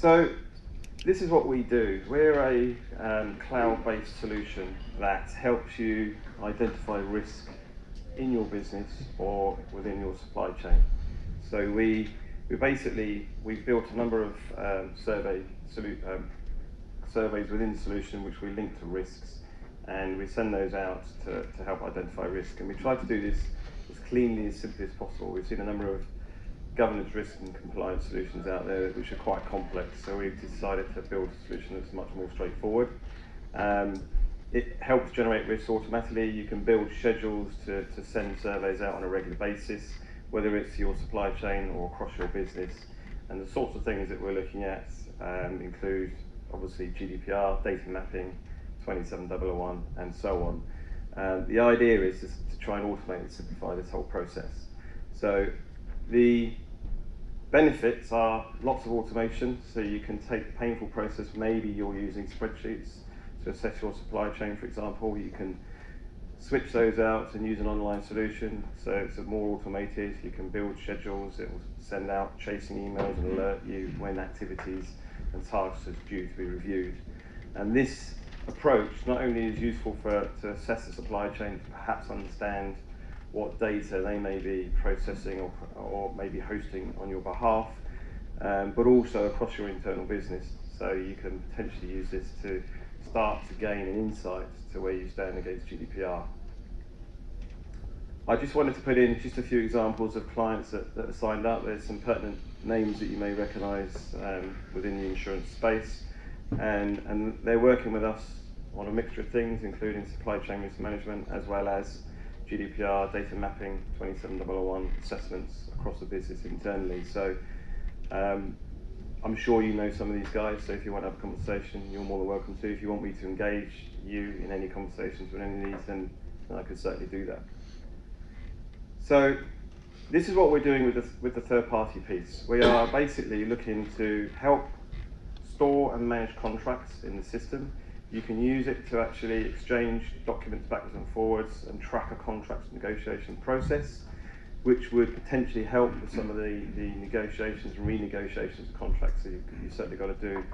So this is what we do. We're a cloud-based solution that helps you identify risk in your business or within your supply chain. So we've built a number of surveys within the solution which we link to risks, and we send those out to help identify risk. And we try to do this as cleanly, as simply as possible. We've seen a number of governance, risk and compliance solutions out there which are quite complex, so we've decided to build a solution that's much more straightforward. It helps generate risks automatically. You can build schedules to send surveys out on a regular basis, whether it's your supply chain or across your business. And the sorts of things that we're looking at include obviously GDPR, data mapping, 27001 and so on. The idea is to try and automate and simplify this whole process. So the benefits are lots of automation, so you can take the painful process. Maybe you're using spreadsheets to assess your supply chain, for example. You can switch those out and use an online solution, so it's more automated. You can build schedules. It will send out chasing emails and alert you when activities and tasks are due to be reviewed. And this approach not only is useful to assess the supply chain, to perhaps understand what data they may be processing or maybe hosting on your behalf, but also across your internal business. So you can potentially use this to start to gain an insight to where you stand against GDPR. I just wanted to put in just a few examples of clients that have signed up. There's some pertinent names that you may recognise within the insurance space, and they're working with us on a mixture of things, including supply chain risk management, as well as GDPR, data mapping, 27001 assessments across the business internally. So I'm sure you know some of these guys, so if you want to have a conversation, you're more than welcome to. If you want me to engage you in any conversations with any of these, then I could certainly do that. So this is what we're doing with the third-party piece. We are basically looking to help store and manage contracts in the system. You can use it to actually exchange documents backwards and forwards and track a contract negotiation process, which would potentially help with some of the negotiations and renegotiations of contracts that you've certainly got to do,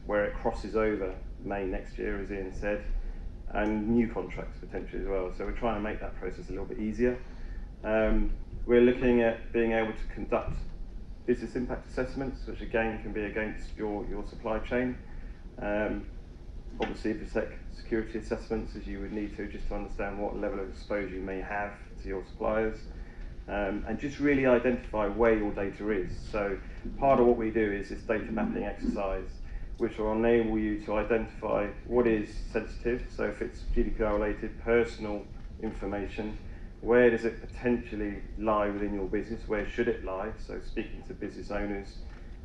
where it crosses over May next year, as Ian said, and new contracts potentially as well. So we're trying to make that process a little bit easier. We're looking at being able to conduct business impact assessments, which again can be against your supply chain. Obviously, protect security assessments, as you would need to, just to understand what level of exposure you may have to your suppliers, and just really identify where your data is. So part of what we do is this data mapping exercise, which will enable you to identify what is sensitive. So if it's GDPR related personal information, where does it potentially lie within your business? Where should it lie? So speaking to business owners,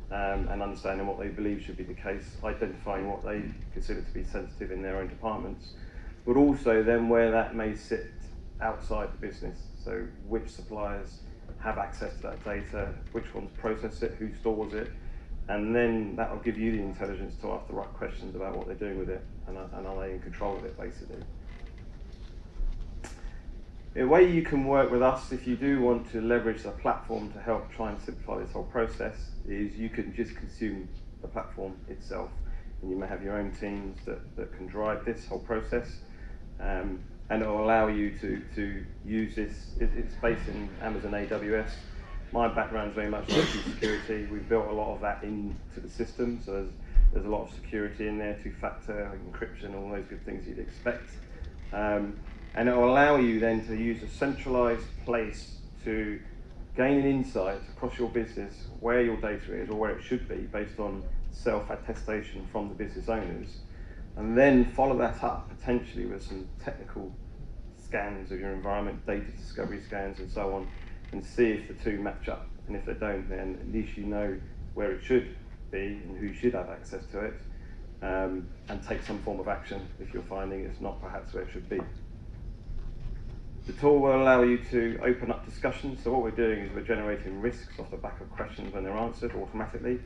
and understanding what they believe should be the case, identifying what they consider to be sensitive in their own departments, but also then where that may sit outside the business. So which suppliers have access to that data, which ones process it, who stores it, and then that will give you the intelligence to ask the right questions about what they're doing with it, and are they in control of it, basically. The way you can work with us, if you do want to leverage the platform to help try and simplify this whole process, is you can just consume the platform itself, and you may have your own teams that can drive this whole process, and it will allow you to use this. It's based in Amazon AWS. My background is very much IT security. We've built a lot of that into the system, so there's a lot of security in there, two-factor encryption, all those good things you'd expect. And it will allow you then to use a centralized place to gain an insight across your business where your data is, or where it should be, based on self-attestation from the business owners, and then follow that up potentially with some technical scans of your environment, data discovery scans and so on, and see if the two match up. And if they don't, then at least you know where it should be and who should have access to it, and take some form of action if you're finding it's not perhaps where it should be. The tool will allow you to open up discussions. So what we're doing is we're generating risks off the back of questions when they're answered automatically,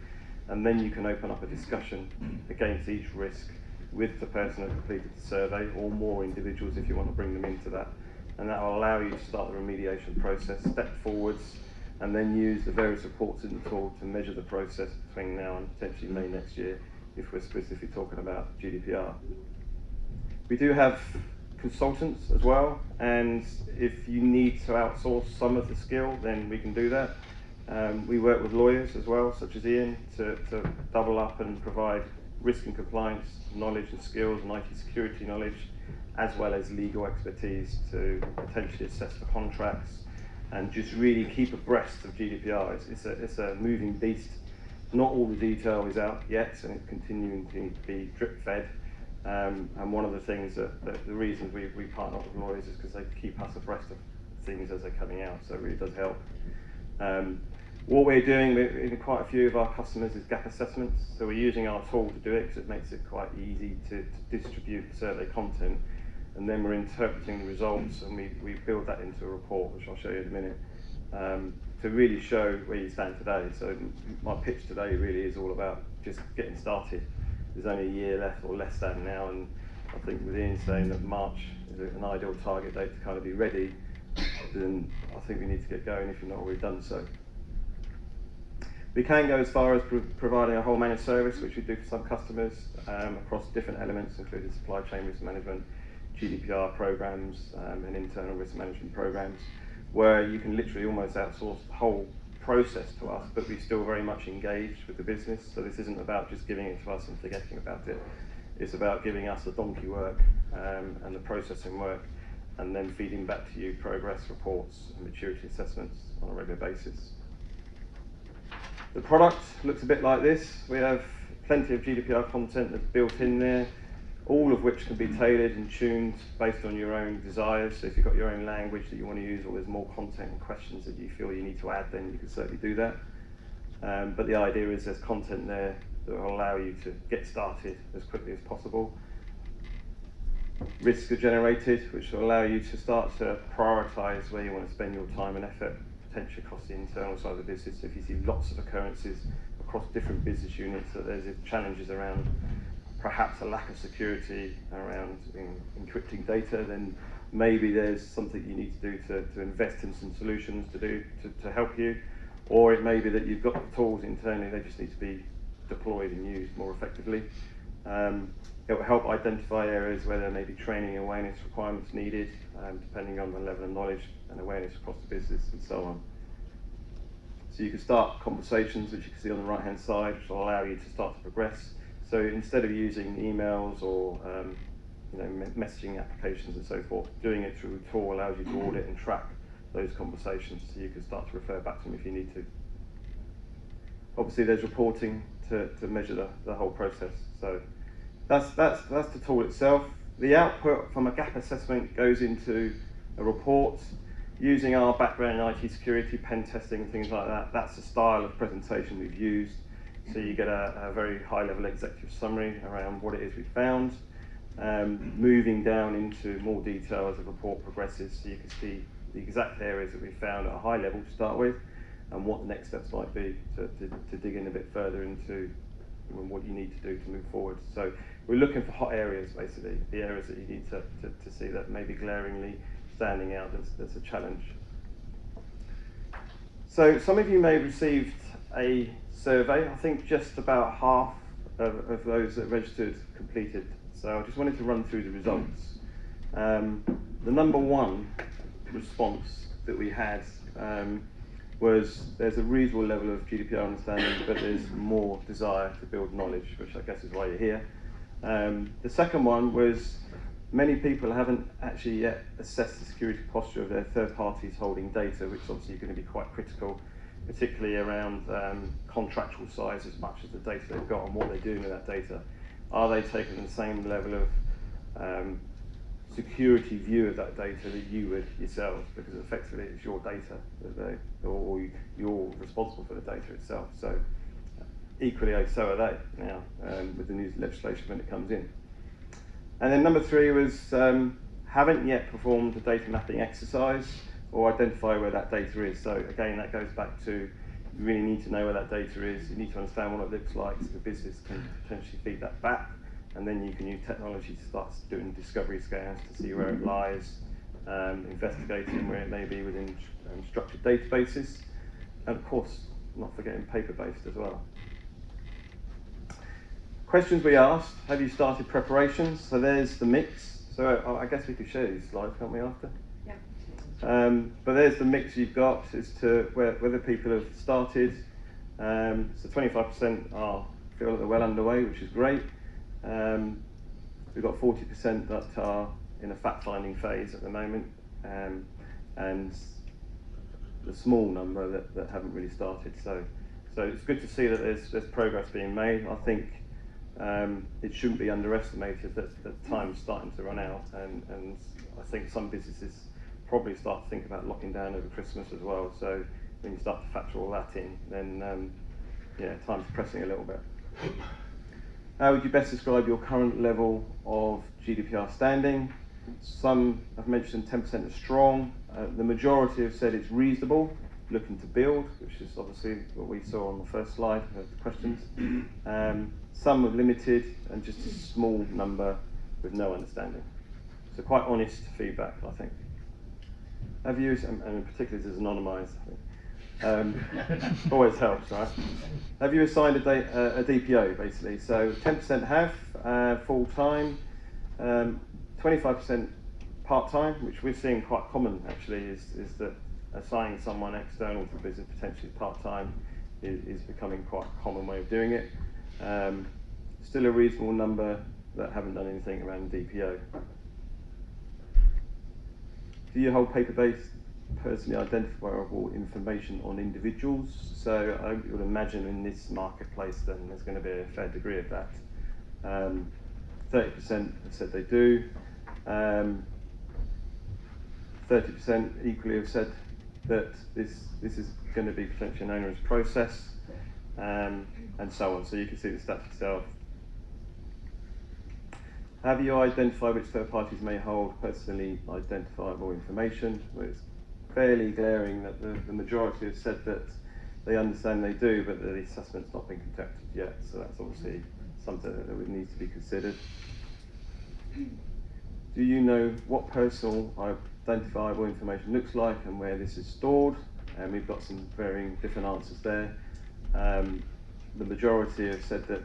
and then you can open up a discussion against each risk with the person who completed the survey, or more individuals if you want to bring them into that. And that will allow you to start the remediation process, step forwards, and then use the various reports in the tool to measure the process between now and potentially May next year, if we're specifically talking about GDPR. We do have consultants as well, and if you need to outsource some of the skill, then we can do that. We work with lawyers as well, such as Ian, to double up and provide risk and compliance knowledge and skills and IT security knowledge, as well as legal expertise to potentially assess the contracts and just really keep abreast of GDPR. It's a moving beast. Not all the detail is out yet, and it's continuing to be drip fed. And one of the things that the reasons we partner up with lawyers is because they keep us abreast of things as they're coming out, so it really does help. What we're doing in quite a few of our customers is gap assessments, so we're using our tool to do it because it makes it quite easy to distribute survey content, and then we're interpreting the results, and we build that into a report, which I'll show you in a minute, to really show where you stand today. So my pitch today really is all about just getting started. There's only a year left or less than now, and I think with Ian saying that March is an ideal target date to kind of be ready, then I think we need to get going if you've not already done so. We can go as far as providing a whole managed service, which we do for some customers, across different elements, including supply chain risk management, GDPR programs, and internal risk management programs, where you can literally almost outsource the whole process to us, but we still very much engaged with the business. So this isn't about just giving it to us and forgetting about it. It's about giving us the donkey work and the processing work, and then feeding back to you progress reports and maturity assessments on a regular basis. The product looks a bit like this. We have plenty of GDPR content that's built in there, all of which can be tailored and tuned based on your own desires. So if you've got your own language that you want to use, or there's more content and questions that you feel you need to add, then you can certainly do that. But the idea is there's content there that will allow you to get started as quickly as possible. Risks are generated, which will allow you to start to prioritise where you want to spend your time and effort, potentially across the internal side of the business. So if you see lots of occurrences across different business units, that there's challenges around perhaps a lack of security around encrypting data, then maybe there's something you need to do to invest in some solutions to help you. Or it may be that you've got the tools internally, they just need to be deployed and used more effectively. It will help identify areas where there may be training and awareness requirements needed, depending on the level of knowledge and awareness across the business and so on. So you can start conversations, which you can see on the right hand side, which will allow you to start to progress. So instead of using emails or messaging applications and so forth, doing it through a tool allows you to audit and track those conversations, so you can start to refer back to them if you need to. Obviously there's reporting to measure the whole process. So that's the tool itself. The output from a gap assessment goes into a report. Using our background in IT security, pen testing, things like that, that's the style of presentation we've used. So you get a very high level executive summary around what it is we found, moving down into more detail as the report progresses, so you can see the exact areas that we found at a high level to start with, and what the next steps might be to dig in a bit further into what you need to do to move forward. So we're looking for hot areas, basically, the areas that you need to see that may be glaringly standing out that's a challenge. So some of you may have received a survey. I think just about half of those that registered completed. So I just wanted to run through the results. The number one response that we had was there's a reasonable level of GDPR understanding, but there's more desire to build knowledge, which I guess is why you're here. The second one was many people haven't actually yet assessed the security posture of their third parties holding data, which obviously is going to be quite critical, particularly around contractual size as much as the data they've got and what they're doing with that data. Are they taking the same level of security view of that data that you would yourselves, because effectively it's your data or you're responsible for the data itself. So equally so are they now with the new legislation when it comes in. And then number three was haven't yet performed a data mapping exercise or identify where that data is. So again, that goes back to you really need to know where that data is. You need to understand what it looks like so the business can potentially feed that back. And then you can use technology to start doing discovery scans to see where it lies, investigating where it may be within structured databases. And of course, not forgetting paper-based as well. Questions we asked: have you started preparations? So there's the mix. So I guess we could share these slides, can't we, after? Yeah. But there's the mix you've got as to whether people have started. So 25% feel that they're well underway, which is great. We've got 40% that are in a fact-finding phase at the moment, and the small number that haven't really started. So it's good to see that there's progress being made. I think it shouldn't be underestimated that time's starting to run out, and I think some businesses probably start to think about locking down over Christmas as well. So when you start to factor all that in, then time's pressing a little bit. How would you best describe your current level of GDPR standing? Some have mentioned 10% is strong. The majority have said it's reasonable, looking to build, which is obviously what we saw on the first slide of the questions. Some have limited, and just a small number with no understanding. So quite honest feedback, I think. Have you, and in particular this is anonymised, I think. Always helps, right? Have you assigned a DPO, basically? So 10% have full-time, 25% part-time, which we're seeing quite common actually, is that assigning someone external to the business potentially part-time is becoming quite a common way of doing it. Still a reasonable number that haven't done anything around DPO. Do you hold paper-based personally identifiable information on individuals? So I would imagine in this marketplace then there's going to be a fair degree of that. 30% have said they do. 30% equally have said that this is going to be potentially an onerous process, and so on. So you can see the stats yourself. Have you identified which third parties may hold personally identifiable information? Well, it's fairly glaring that the majority have said that they understand they do, but the assessment's not been conducted yet. So that's obviously something that would need to be considered. Do you know what personal identifiable information looks like and where this is stored? And we've got some varying different answers there. The majority have said that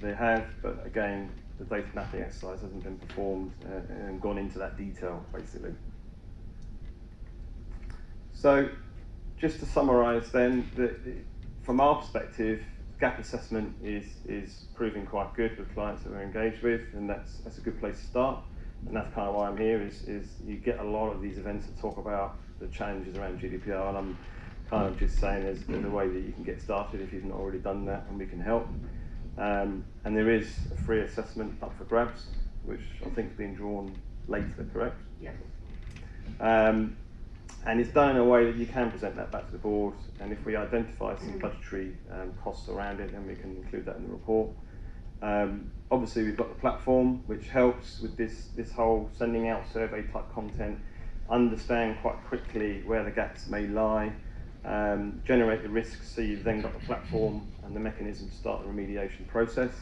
they have, but again, the data mapping exercise hasn't been performed and gone into that detail, basically. So, just to summarise then, from our perspective, gap assessment is proving quite good with clients that we're engaged with, and that's a good place to start. And that's kind of why I'm here, is you get a lot of these events that talk about the challenges around GDPR, and I'm kind of just saying there's a way that you can get started if you've not already done that, and we can help. And there is a free assessment up for grabs, which I think is being drawn later, correct? Yeah. And it's done in a way that you can present that back to the board, and if we identify some budgetary costs around it, then we can include that in the report. Obviously we've got the platform, which helps with this whole sending out survey type content, understand quite quickly where the gaps may lie, generate the risks, so you've then got the platform and the mechanism to start the remediation process.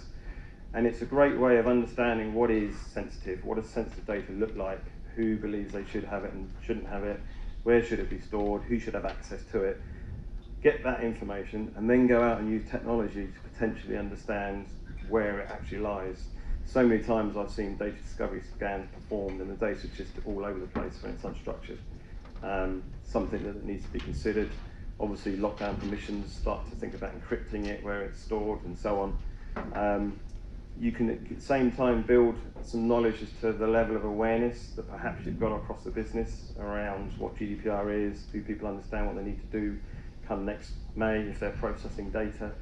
And it's a great way of understanding what is sensitive, what does sensitive data look like, who believes they should have it and shouldn't have it, where should it be stored, who should have access to it. Get that information and then go out and use technology to potentially understand where it actually lies. So many times I've seen data discovery scans performed and the data's just all over the place when it's unstructured. Something that needs to be considered. Obviously lockdown permissions, start to think about encrypting it, where it's stored and so on. You can at the same time build some knowledge as to the level of awareness that perhaps you've got across the business around what GDPR is. Do people understand what they need to do come next May if they're processing data?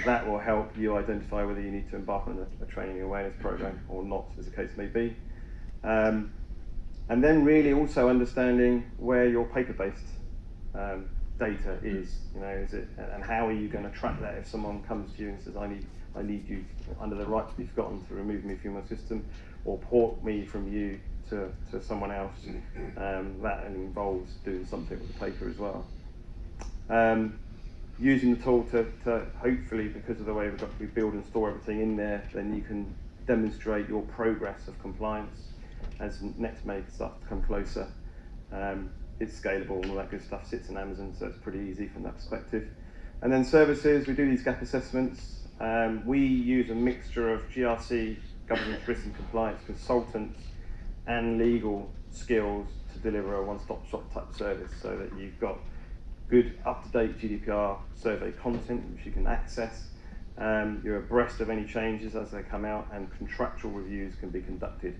That will help you identify whether you need to embark on a training awareness program or not, as the case may be. And then really also understanding where your paper-based data is. You know, is it, and how are you going to track that if someone comes to you and says, I need you under the right to be forgotten to remove me from your system, or port me from you to someone else. That involves doing something with the paper as well. Using the tool to hopefully, because of the way we build and store everything in there, then you can demonstrate your progress of compliance as next May starts to come closer. it's scalable and all that good stuff. Sits in Amazon, so it's pretty easy from that perspective. And then services, we do these gap assessments. We use a mixture of GRC, governance, risk and compliance consultants, and legal skills to deliver a one-stop shop type service, so that you've got good up-to-date GDPR survey content which you can access. You're abreast of any changes as they come out, and contractual reviews can be conducted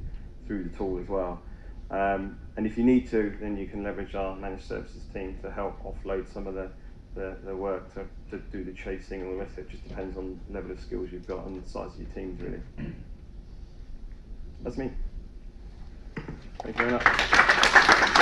through the tool as well. And if you need to, then you can leverage our managed services team to help offload some of the work to do the chasing and all the rest of it. Just depends on the level of skills you've got and the size of your teams, really. That's me. Thank you very much.